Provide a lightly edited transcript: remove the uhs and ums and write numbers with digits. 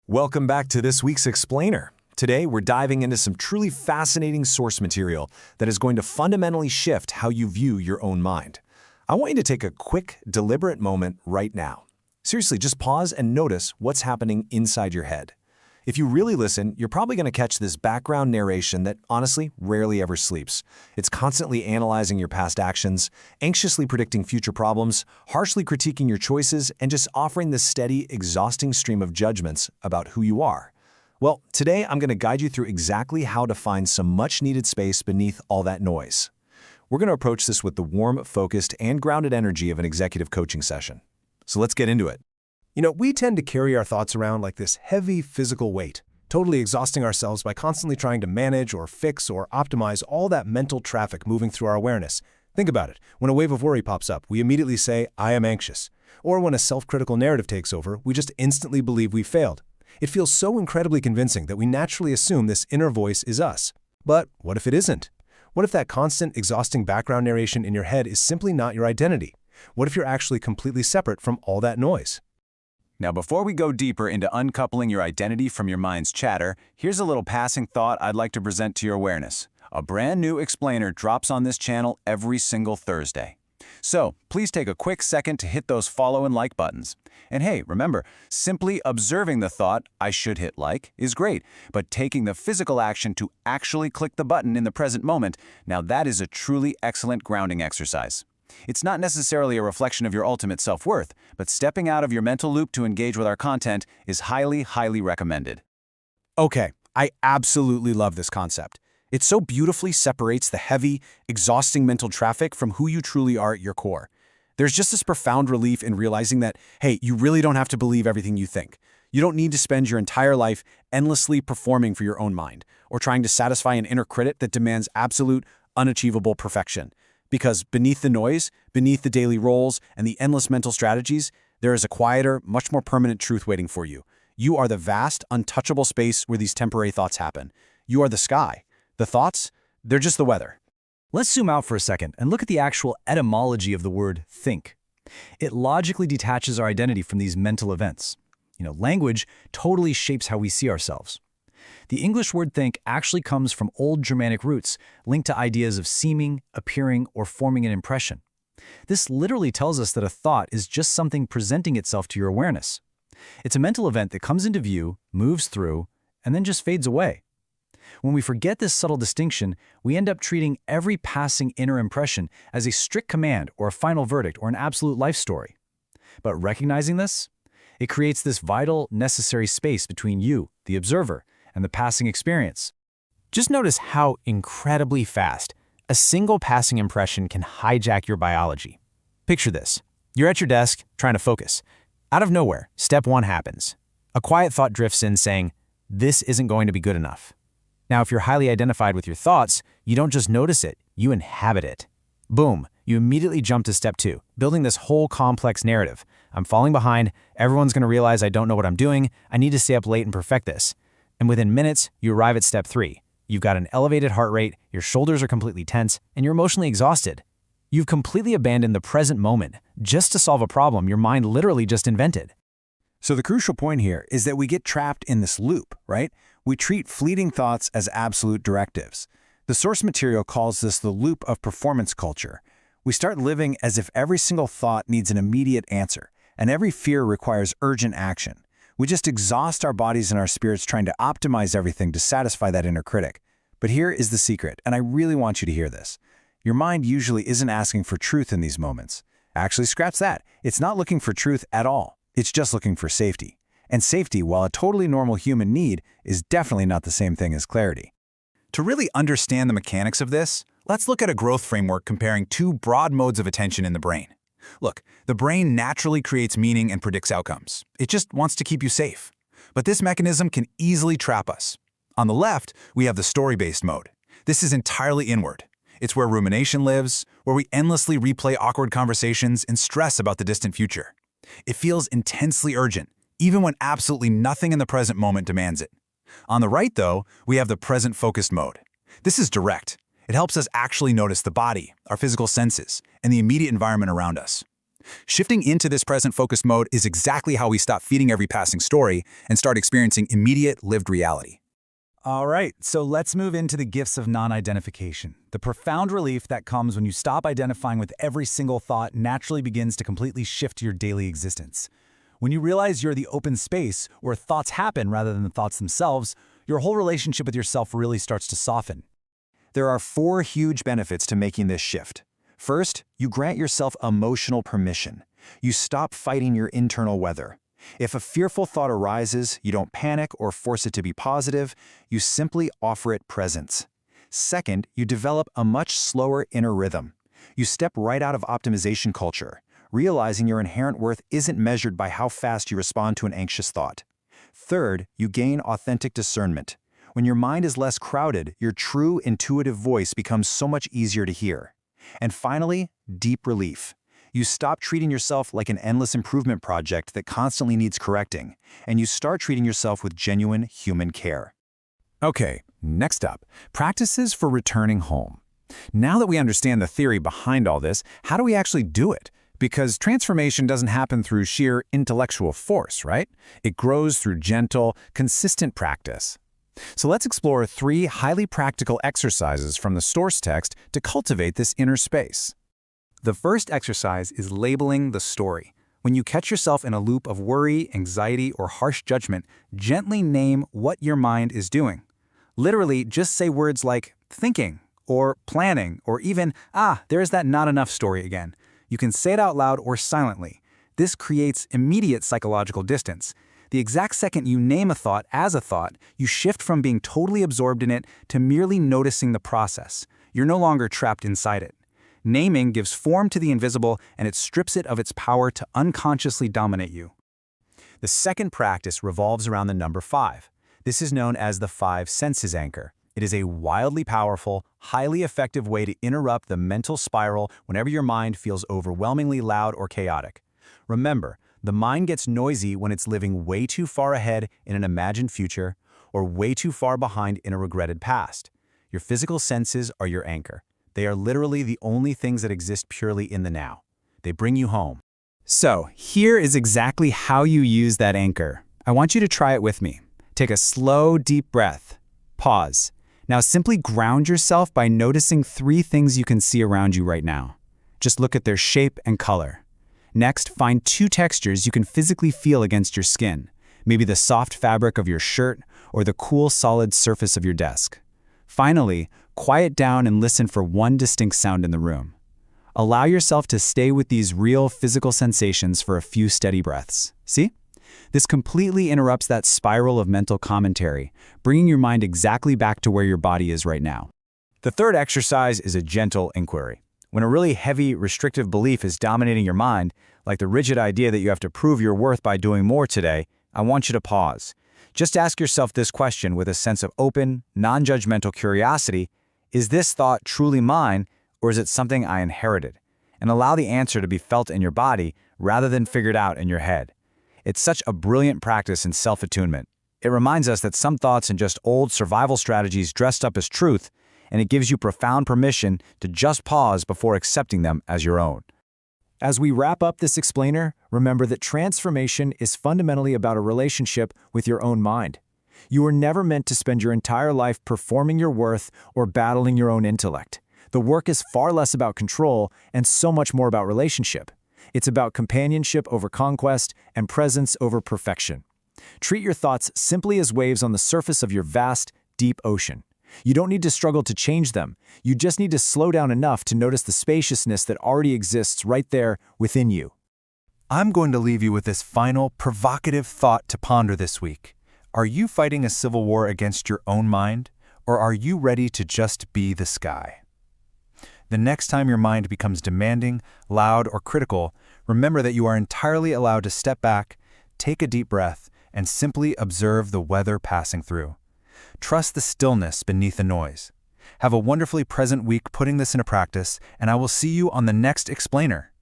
Welcome back to this week's Explainer. Today, we're diving into some truly fascinating source material that is going to fundamentally shift how you view your own mind. I want you to take a quick, deliberate moment right now. Seriously, just pause and notice what's happening inside your head. If you really listen, you're probably going to catch this background narration that honestly rarely ever sleeps. It's constantly analyzing your past actions, anxiously predicting future problems, harshly critiquing your choices, and just offering this steady, exhausting stream of judgments about who you are. Well, today I'm going to guide you through exactly how to find some much-needed space beneath all that noise. We're going to approach this with the warm, focused, and grounded energy of an executive coaching session. So let's get into it. We tend to carry our thoughts around like this heavy physical weight, totally exhausting ourselves by constantly trying to manage or fix or optimize all that mental traffic moving through our awareness. Think about it. When a wave of worry pops up, we immediately say, "I am anxious." Or when a self-critical narrative takes over, we just instantly believe we failed. It feels so incredibly convincing that we naturally assume this inner voice is us. But what if it isn't? What if that constant, exhausting background narration in your head is simply not your identity? What if you're actually completely separate from all that noise? Now, before we go deeper into uncoupling your identity from your mind's chatter, here's a little passing thought I'd like to present to your awareness. A brand new explainer drops on this channel every single Thursday. So, please take a quick second to hit those follow and like buttons. And hey, remember, simply observing the thought, "I should hit like," is great, but taking the physical action to actually click the button in the present moment, now that is a truly excellent grounding exercise. It's not necessarily a reflection of your ultimate self-worth, but stepping out of your mental loop to engage with our content is highly, highly recommended. Okay, I absolutely love this concept. It so beautifully separates the heavy, exhausting mental traffic from who you truly are at your core. There's just this profound relief in realizing that, hey, you really don't have to believe everything you think. You don't need to spend your entire life endlessly performing for your own mind, or trying to satisfy an inner critic that demands absolute, unachievable perfection. Because beneath the noise, beneath the daily roles, and the endless mental strategies, there is a quieter, much more permanent truth waiting for you. You are the vast, untouchable space where these temporary thoughts happen. You are the sky. The thoughts, they're just the weather. Let's zoom out for a second and look at the actual etymology of the word think. It logically detaches our identity from these mental events. Language totally shapes how we see ourselves. The English word think actually comes from old Germanic roots linked to ideas of seeming, appearing, or forming an impression. This literally tells us that a thought is just something presenting itself to your awareness. It's a mental event that comes into view, moves through, and then just fades away. When we forget this subtle distinction, we end up treating every passing inner impression as a strict command or a final verdict or an absolute life story. But recognizing this, it creates this vital, necessary space between you, the observer, and the passing experience. Just notice how incredibly fast a single passing impression can hijack your biology. Picture this. You're at your desk, trying to focus. Out of nowhere, step one happens. A quiet thought drifts in saying, "This isn't going to be good enough." Now, if you're highly identified with your thoughts, you don't just notice it, you inhabit it. Boom, you immediately jump to step two, building this whole complex narrative. I'm falling behind, everyone's going to realize I don't know what I'm doing, I need to stay up late and perfect this. And within minutes, you arrive at step three. You've got an elevated heart rate, your shoulders are completely tense, and you're emotionally exhausted. You've completely abandoned the present moment just to solve a problem your mind literally just invented. So the crucial point here is that we get trapped in this loop, right? We treat fleeting thoughts as absolute directives. The source material calls this the loop of performance culture. We start living as if every single thought needs an immediate answer, and every fear requires urgent action. We just exhaust our bodies and our spirits trying to optimize everything to satisfy that inner critic. But here is the secret, and I really want you to hear this. Your mind usually isn't asking for truth in these moments. Actually, scratch that. It's not looking for truth at all. It's just looking for safety. And safety, while a totally normal human need, is definitely not the same thing as clarity. To really understand the mechanics of this, let's look at a growth framework comparing two broad modes of attention in the brain. Look, the brain naturally creates meaning and predicts outcomes. It just wants to keep you safe. But this mechanism can easily trap us. On the left, we have the story-based mode. This is entirely inward. It's where rumination lives, where we endlessly replay awkward conversations and stress about the distant future. It feels intensely urgent, even when absolutely nothing in the present moment demands it. On the right, though, we have the present-focused mode. This is direct. It helps us actually notice the body, our physical senses, and the immediate environment around us. Shifting into this present focused mode is exactly how we stop feeding every passing story and start experiencing immediate lived reality. All right, so let's move into the gifts of non-identification. The profound relief that comes when you stop identifying with every single thought naturally begins to completely shift your daily existence. When you realize you're the open space where thoughts happen rather than the thoughts themselves, your whole relationship with yourself really starts to soften. There are 4 huge benefits to making this shift. First, you grant yourself emotional permission. You stop fighting your internal weather. If a fearful thought arises, you don't panic or force it to be positive, you simply offer it presence. Second, you develop a much slower inner rhythm. You step right out of optimization culture, realizing your inherent worth isn't measured by how fast you respond to an anxious thought. Third, you gain authentic discernment. When your mind is less crowded, your true intuitive voice becomes so much easier to hear. And finally, deep relief. You stop treating yourself like an endless improvement project that constantly needs correcting, and you start treating yourself with genuine human care. Okay, next up, practices for returning home. Now that we understand the theory behind all this, how do we actually do it? Because transformation doesn't happen through sheer intellectual force, right? It grows through gentle, consistent practice. So let's explore 3 highly practical exercises from the source text to cultivate this inner space. The first exercise is labeling the story. When you catch yourself in a loop of worry, anxiety, or harsh judgment, gently name what your mind is doing. Literally, just say words like thinking, or planning, or even, there's that not enough story again. You can say it out loud or silently. This creates immediate psychological distance. The exact second you name a thought as a thought, you shift from being totally absorbed in it to merely noticing the process. You're no longer trapped inside it. Naming gives form to the invisible, and it strips it of its power to unconsciously dominate you. The second practice revolves around the number 5. This is known as the 5 senses anchor. It is a wildly powerful, highly effective way to interrupt the mental spiral whenever your mind feels overwhelmingly loud or chaotic. Remember, the mind gets noisy when it's living way too far ahead in an imagined future or way too far behind in a regretted past. Your physical senses are your anchor. They are literally the only things that exist purely in the now. They bring you home. So, here is exactly how you use that anchor. I want you to try it with me. Take a slow, deep breath. Pause. Now simply ground yourself by noticing 3 things you can see around you right now. Just look at their shape and color. Next, find 2 textures you can physically feel against your skin. Maybe the soft fabric of your shirt or the cool, solid surface of your desk. Finally, quiet down and listen for 1 distinct sound in the room. Allow yourself to stay with these real physical sensations for a few steady breaths. See? This completely interrupts that spiral of mental commentary, bringing your mind exactly back to where your body is right now. The third exercise is a gentle inquiry. When a really heavy, restrictive belief is dominating your mind, like the rigid idea that you have to prove your worth by doing more today, I want you to pause. Just ask yourself this question with a sense of open, non-judgmental curiosity. Is this thought truly mine, or is it something I inherited? And allow the answer to be felt in your body rather than figured out in your head. It's such a brilliant practice in self-attunement. It reminds us that some thoughts are just old survival strategies dressed up as truth, and it gives you profound permission to just pause before accepting them as your own. As we wrap up this explainer, remember that transformation is fundamentally about a relationship with your own mind. You were never meant to spend your entire life performing your worth or battling your own intellect. The work is far less about control and so much more about relationship. It's about companionship over conquest and presence over perfection. Treat your thoughts simply as waves on the surface of your vast, deep ocean. You don't need to struggle to change them. You just need to slow down enough to notice the spaciousness that already exists right there within you. I'm going to leave you with this final, provocative thought to ponder this week. Are you fighting a civil war against your own mind, or are you ready to just be the sky? The next time your mind becomes demanding, loud, or critical, remember that you are entirely allowed to step back, take a deep breath, and simply observe the weather passing through. Trust the stillness beneath the noise. Have a wonderfully present week putting this into practice, and I will see you on the next explainer.